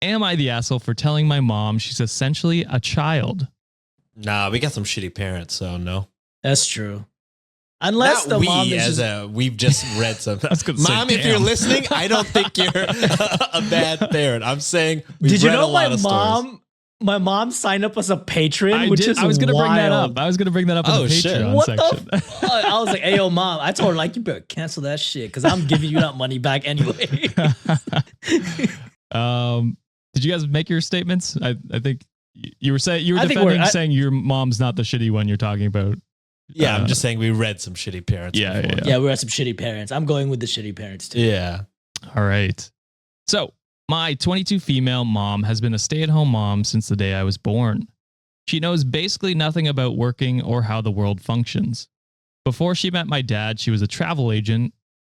Am I the asshole for telling my mom she's essentially a child? Nah, we got some shitty parents, so no. That's true. Unless Not the mom is we've just read some. Mom, if you're listening, I don't think you're a bad parent. I'm saying did you know my mom signed up as a patron, I was going to bring that up. I was going to bring that up in the Patreon section. The fuck? I was like, hey, yo, mom. I told her, like, you better cancel that shit because I'm giving you that money back anyway. Did you guys make your statements? I think you were saying your mom's not the shitty one you're talking about. Yeah, I'm just saying we read some shitty parents. Yeah, we read some shitty parents. I'm going with the shitty parents too. Yeah. All right. So my 22 female mom has been a stay-at-home mom since the day I was born. She knows basically nothing about working or how the world functions. Before she met my dad, she was a travel agent.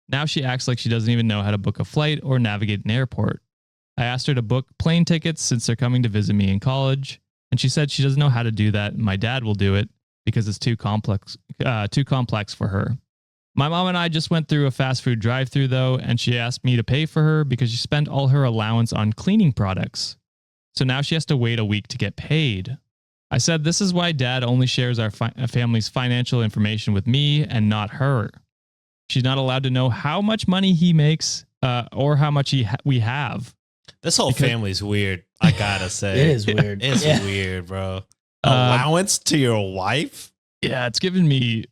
Now she acts like she doesn't even know how to book a flight or navigate an airport. I asked her to book plane tickets since they're coming to visit me in college, and she said she doesn't know how to do that and my dad will do it because it's too complex for her. My mom and I just went through a fast food drive-thru though, and she asked me to pay for her because she spent all her allowance on cleaning products. So now she has to wait a week to get paid. I said this is why dad only shares our family's financial information with me and not her. She's not allowed to know how much money he makes or how much we have. This whole family's weird, I gotta say. It is weird. It's weird, bro. Allowance to your wife? Yeah, it's giving me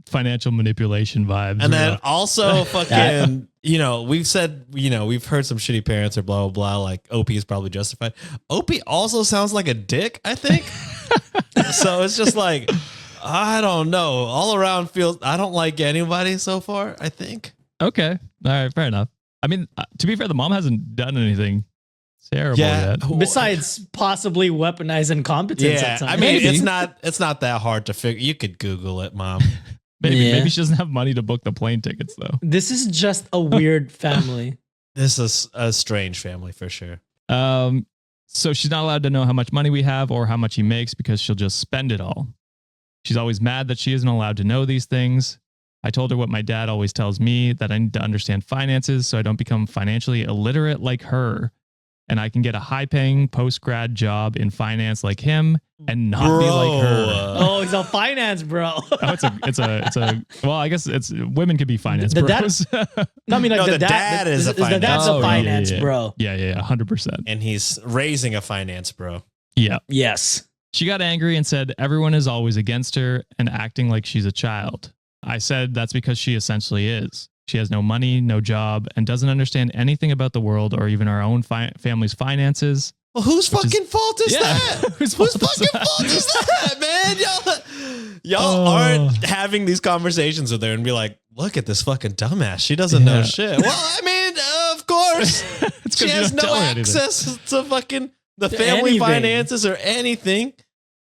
financial manipulation vibes. And then also fucking, we've said, we've heard some shitty parents or blah, blah, blah. Like OP is probably justified. OP also sounds like a dick, I think. So it's just like, I don't know. All around feels, I don't like anybody so far, I think. Okay. All right. Fair enough. I mean, to be fair, the mom hasn't done anything terrible yet. Besides possibly weaponized incompetence at times. I mean, it's not that hard to figure. You could Google it, mom. Maybe she doesn't have money to book the plane tickets though. This is just a weird family. This is a strange family for sure. So she's not allowed to know how much money we have or how much he makes because she'll just spend it all. She's always mad that she isn't allowed to know these things. I told her what my dad always tells me, that I need to understand finances so I don't become financially illiterate like her. And I can get a high-paying post-grad job in finance like him and not be like her. Oh, he's a finance bro. Well, I guess women could be finance bros. The dad is a finance. The dad's a finance bro. Yeah, 100%. And he's raising a finance bro. Yeah. Yes. She got angry and said everyone is always against her and acting like she's a child. I said that's because she essentially is. She has no money, no job, and doesn't understand anything about the world or even our own family's finances. Well, whose fucking fault is that? Whose fucking fault is that, man? Y'all aren't having these conversations with her and be like, look at this fucking dumbass. She doesn't know shit. Well, I mean, of course. She has no access to fucking the family finances or anything.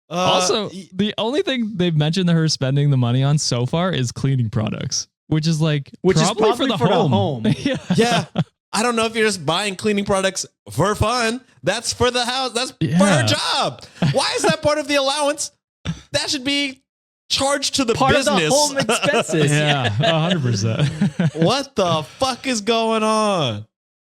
Also, the only thing they've mentioned that her spending the money on so far is cleaning products, which is probably for the home. Yeah. I don't know if you're just buying cleaning products for fun. That's for the house. That's for her job. Why is that part of the allowance? That should be charged to the business. Part of the home expenses. 100%. What the fuck is going on?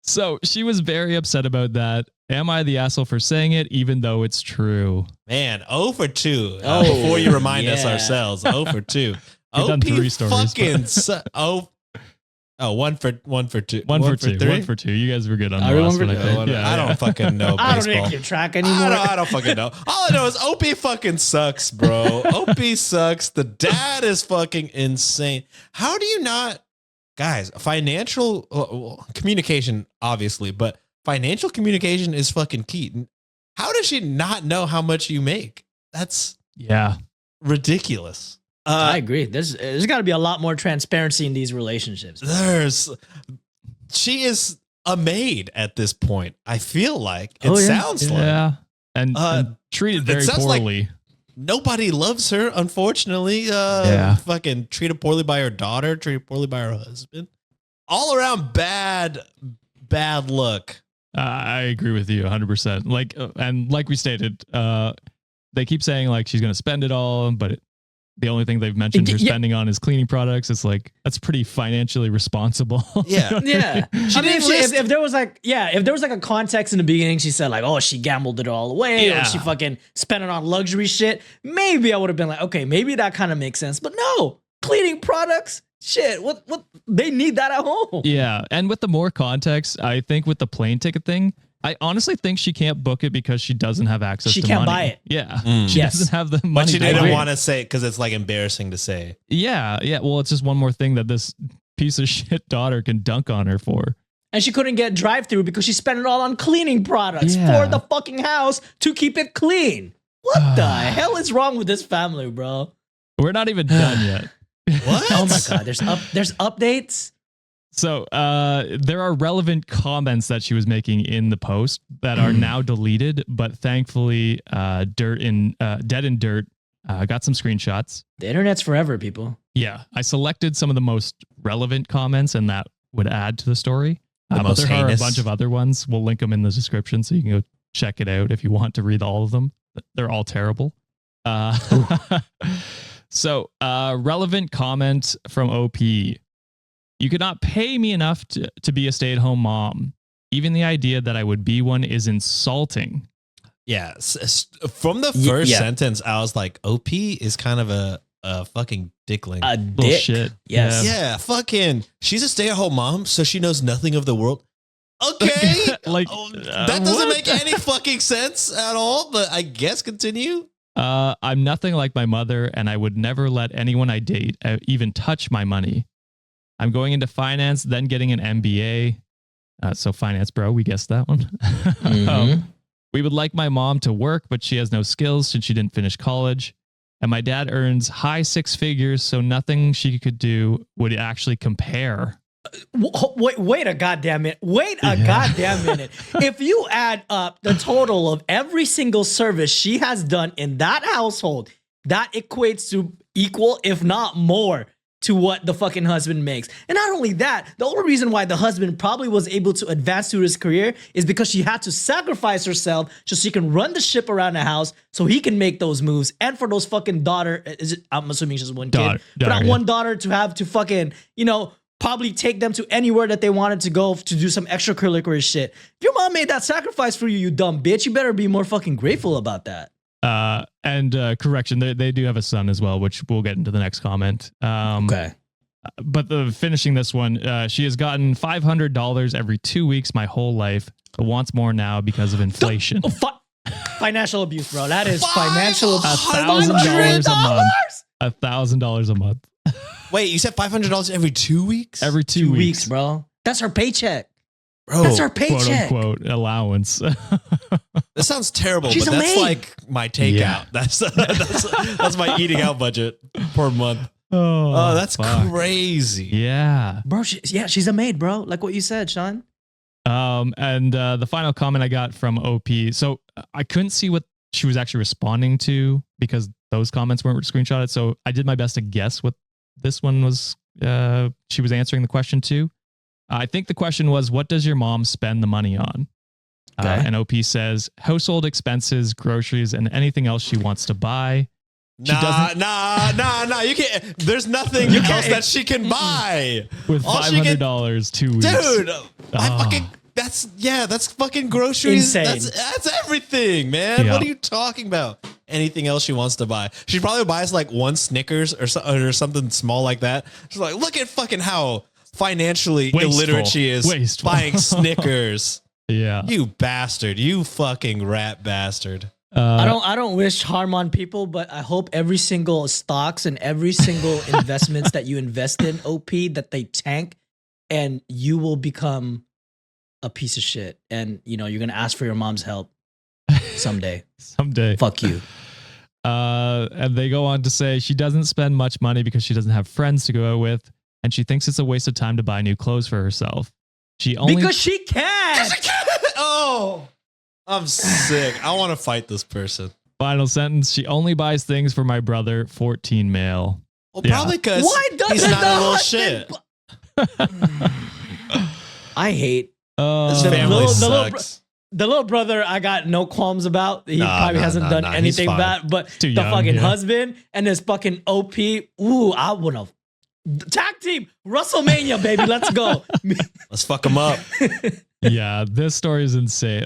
So she was very upset about that. Am I the asshole for saying it, even though it's true? Man, 0 for 2. Before you remind us ourselves, 0 for 2. Done 3 stories. Fucking 1 for 2. 1 for 2. 1 for 2. You guys were good on the last one, I think. I don't fucking know baseball. I don't even keep track anymore. I don't fucking know. All I know is OP fucking sucks, bro. OP sucks. The dad is fucking insane. How do you not... Guys, financial communication, obviously, but financial communication is fucking key. How does she not know how much you make? That's ridiculous. I agree. There's got to be a lot more transparency in these relationships. She is a maid at this point. I feel like it sounds like, and treated very poorly. Like nobody loves her, unfortunately. Fucking treated poorly by her daughter, treated poorly by her husband. All around bad look. I agree with you 100%. Like we stated, they keep saying like she's going to spend it all, but the only thing they've mentioned her Yeah. spending on is cleaning products. It's like, that's pretty financially responsible. Yeah. Yeah. I mean, didn't list- if there was like, if there was like a context in the beginning, she said like, oh, she gambled it all away, Yeah. or she fucking spent it on luxury shit. Maybe I would have been like, okay, maybe that kind of makes sense. But no, cleaning products, shit. What they need that at home. Yeah. And with the more context, I think with the plane ticket thing, I honestly think she can't book it because she doesn't have access She to can't money. buy it. Yeah. She Yes. doesn't have the money. But she to didn't buy it. want to say it because it's like embarrassing to say. Yeah. Yeah. Well, it's just one more thing that this piece of shit daughter can dunk on her for. And she couldn't get drive-through because she spent it all on cleaning products Yeah. for the fucking house to keep it clean. What the hell is wrong with this family, bro? We're not even done yet. What? Oh my god, there's updates. So there are relevant comments that she was making in the post that are now deleted, but thankfully Dead in Dirt got some screenshots. The internet's forever, people. Yeah, I selected some of the most relevant comments and that would add to the story. The But most there are a heinous. bunch of other ones. We'll link them in the description so you can go check it out if you want to read all of them. They're all terrible. So relevant comment from OP. You could not pay me enough to be a stay-at-home mom. Even the idea that I would be one is insulting. Yeah. From the first yeah. sentence, I was like, OP is kind of a fucking dickling. A Little dick. shit. Yes. Yeah, fucking. She's a stay-at-home mom, so she knows nothing of the world. Okay. Like, That doesn't what? make any fucking sense at all, but I guess continue. I'm nothing like my mother, and I would never let anyone I date even touch my money. I'm going into finance, then getting an MBA. So finance, bro, we guessed that one. We would like my mom to work, but she has no skills since she didn't finish college. And my dad earns high six figures, so nothing she could do would actually compare. Wait a goddamn minute. Wait a goddamn minute. If you add up the total of every single service she has done in that household, that equates to equal, if not more, to what the fucking husband makes. And not only that, the only reason why the husband probably was able to advance through his career is because she had to sacrifice herself so she can run the ship around the house so he can make those moves. And for those fucking I'm assuming she's one kid. For that one daughter to have to fucking, probably take them to anywhere that they wanted to go to do some extracurricular shit. If your mom made that sacrifice for you, you dumb bitch, you better be more fucking grateful about that. And correction, they do have a son as well, which we'll get into the next comment. Okay. But finishing this one, she has gotten $500 every 2 weeks my whole life, but wants more now because of inflation. Financial abuse, bro. That is financial abuse. $1,000 a month. $1,000 a month. Wait, you said $500 every 2 weeks? Every 2 weeks, bro. That's her paycheck. Bro, That's her Quote paycheck. unquote allowance. that sounds terrible, She's but a that's maid. like my takeout. Yeah. That's my eating out budget per month. Oh, that's fuck. crazy. Yeah. Bro, she's a maid, bro. Like what you said, Sean. And the final comment I got from OP. So I couldn't see what she was actually responding to because those comments weren't screenshotted. So I did my best to guess what this one was. She was answering the question to. I think the question was, what does your mom spend the money on? Okay. And OP says household expenses, groceries, and anything else she wants to buy. Nah. You can't. There's nothing else that she can buy With All she can- $500, 2 weeks. dude. That's fucking groceries. Insane. That's everything, man. Yeah. What are you talking about? Anything else she wants to buy? She probably buys like one Snickers or something small like that. She's like, look at fucking how financially Wasteful. illiterate she is. Wasteful. Buying Snickers. Yeah. You bastard. You fucking rat bastard. I don't wish harm on people, but I hope every single stocks and every single investments that you invest in, OP, that they tank and you will become a piece of shit. And you're gonna ask for your mom's help someday. Someday. Fuck you. And they go on to say she doesn't spend much money because she doesn't have friends to go out with, and she thinks it's a waste of time to buy new clothes for herself. She only Because she can. Oh, I'm sick. I want to fight this person. Final sentence. She only buys things for my brother, 14 male. Well, Yeah. probably because Why doesn't he's not the a little husband shit. I hate This The family little- the little sucks. the little brother, I got no qualms about. He probably hasn't done anything fine. bad. But Too the young, fucking yeah. husband and his fucking OP. Ooh, I would have. Tag team, WrestleMania, baby. Let's go. Let's fuck him up. Yeah, this story is insane.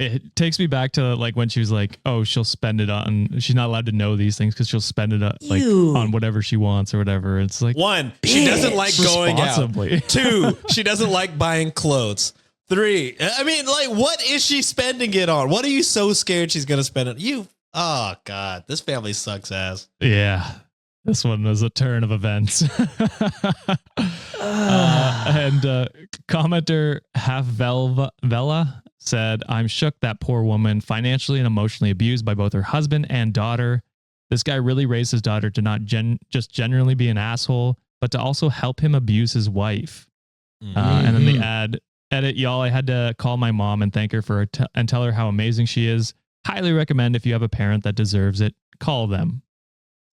It takes me back to like when she was like, oh, she'll spend it on. She's not allowed to know these things because she'll spend it like Ew. on whatever she wants or whatever. It's like 1, she doesn't like going out. responsibly. 2, she doesn't like buying clothes. 3, I mean, like, what is she spending it on? What are you so scared she's gonna spend it? Oh God, this family sucks ass. Yeah, this one was a turn of events. And commenter Half Vela said, I'm shook that poor woman financially and emotionally abused by both her husband and daughter. This guy really raised his daughter to not just generally be an asshole, but to also help him abuse his wife. And then they edit, y'all, I had to call my mom and thank her for and tell her how amazing she is. Highly recommend if you have a parent that deserves it, call them.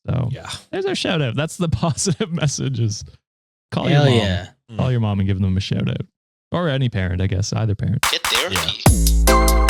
So Yeah. there's our shout out. That's the positive messages. Call Hell your mom. yeah. Call your mom and give them a shout out. Or any parent, I guess, either parent. Get therapy.